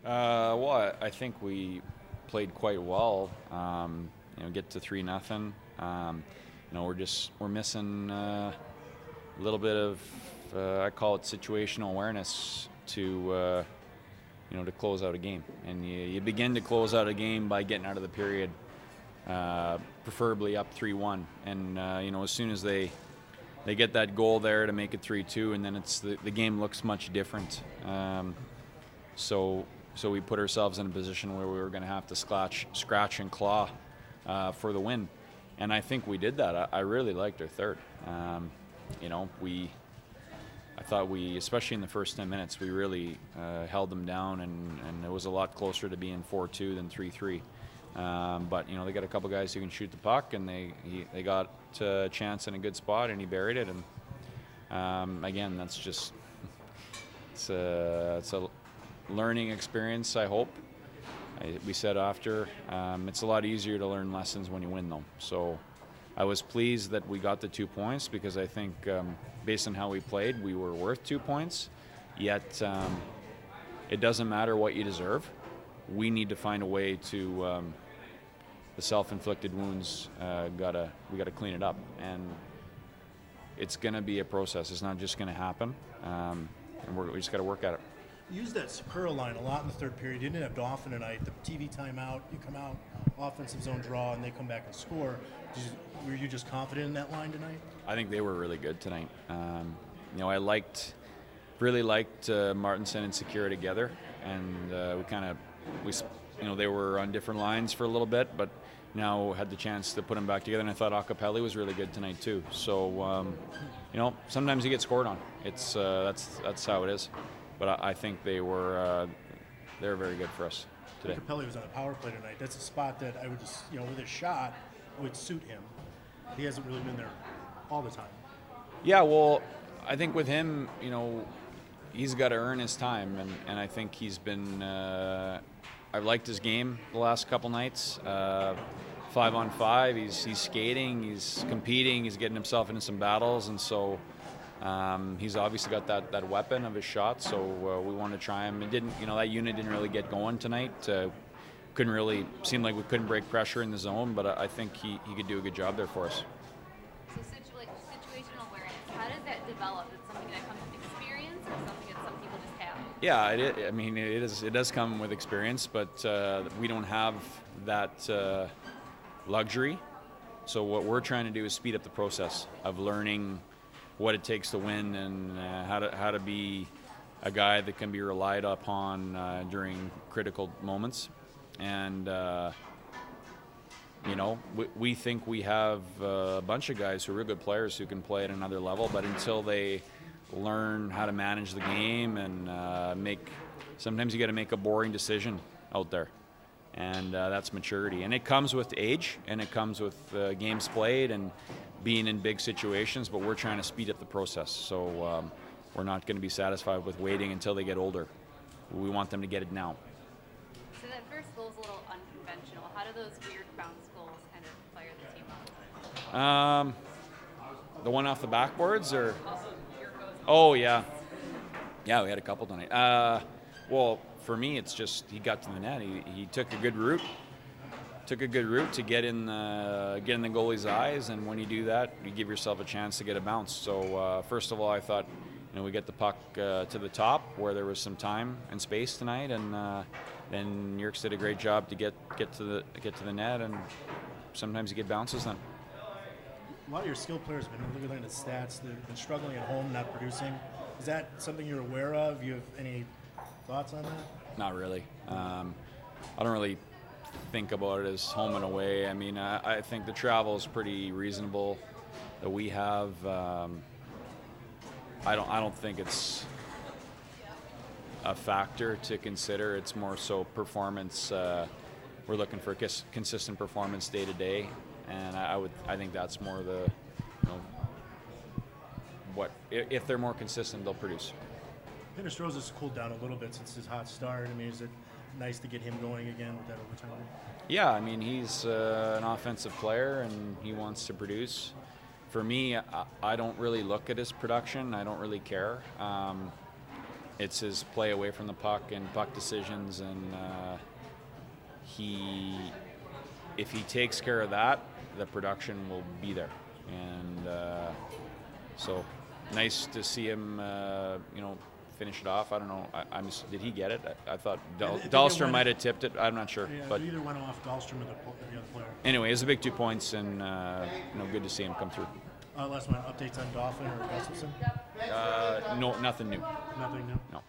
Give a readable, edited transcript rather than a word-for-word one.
Well, I think we played quite well. Get to 3-0. We're missing a little bit of I call it situational awareness to close out a game. And you begin to close out a game by getting out of the period, preferably up 3-1. And as soon as they get that goal there to make it 3-2, and then it's the game looks much different. So we put ourselves in a position where we were going to have to scratch and claw for the win. And I think we did that. I really liked our third. I thought we, especially in the first 10 minutes, we really held them down, and it was a lot closer to being 4-2 than 3-3. But they got a couple guys who can shoot the puck, and they got a chance in a good spot, and he buried it. And again, that's just it's a learning experience, I hope. We said after, it's a lot easier to learn lessons when you win them. So I was pleased that we got the 2 points, because I think based on how we played, we were worth 2 points. Yet it doesn't matter what you deserve. We need to find a way to the self-inflicted wounds. We gotta clean it up, and it's gonna be a process. It's not just gonna happen, and we just gotta work at it. You used that Sakura line a lot in the third period. You didn't have Dauphin tonight. The TV timeout, you come out, offensive zone draw, and they come back and score. Were you just confident in that line tonight? I think they were really good tonight. I really liked Martinson and Sakura together, and they were on different lines for a little bit, but now had the chance to put them back together. And I thought Acapelli was really good tonight too. So sometimes you get scored on. It's that's how it is. But I think they were very good for us today. Acapelli was on the power play tonight. That's a spot that I would just, with his shot, would suit him. He hasn't really been there all the time. Yeah, well, I think with him, he's got to earn his time, and I think he's been. I've liked his game the last couple nights. 5-on-5, he's skating, he's competing, he's getting himself into some battles, and so. He's obviously got that weapon of his shot, so we want to try him. It didn't, that unit didn't really get going tonight. Seemed like we couldn't break pressure in the zone, but I think he could do a good job there for us. So situational awareness, how does that develop? Is it something that comes with experience, or something that some people just have? Yeah, it does come with experience, but we don't have that luxury. So what we're trying to do is speed up the process of learning what it takes to win, and how to be a guy that can be relied upon during critical moments. And we think we have a bunch of guys who are good players who can play at another level, but until they learn how to manage the game and sometimes you got to make a boring decision out there, and that's maturity. And it comes with age, and it comes with games played and being in big situations, but we're trying to speed up the process. So we're not going to be satisfied with waiting until they get older. We want them to get it now. So that first goal is a little unconventional. How do those weird bounce goals kind of fire the team up? The one off the backboards, or? Oh, yeah. Yeah, we had a couple tonight. Well, for me, it's just he got to the net. He took a good route. To get in the goalie's eyes, and when you do that, you give yourself a chance to get a bounce. So first of all, I thought we get the puck to the top where there was some time and space tonight, and then Yerks did a great job to get to the net, and sometimes you get bounces then. A lot of your skilled players have been looking at the stats. They've been struggling at home, not producing. Is that something you're aware of? You have any thoughts on that? Not really. I don't really think about it as home and away. I think the travel is pretty reasonable that we have. I don't think it's a factor to consider. It's more so performance. We're looking for consistent performance day to day, and I think that's more the what if they're more consistent, they'll produce. Hinostroza has cooled down a little bit since his hot start. Is it nice to get him going again with that overtime? Yeah, he's an offensive player, and he wants to produce. For me, I don't really look at his production. I don't really care. it's his play away from the puck and puck decisions, and if he takes care of that, the production will be there. And so nice to see him, finish it off. I don't know. Did he get it? I thought Dahlstrom might have tipped it. I'm not sure. Yeah, but it either went off Dahlstrom or the other player. Anyway, it was a big 2 points, and good to see him come through. Last one, updates on Dauphin or Gustafson? No, nothing new. Nothing new? No.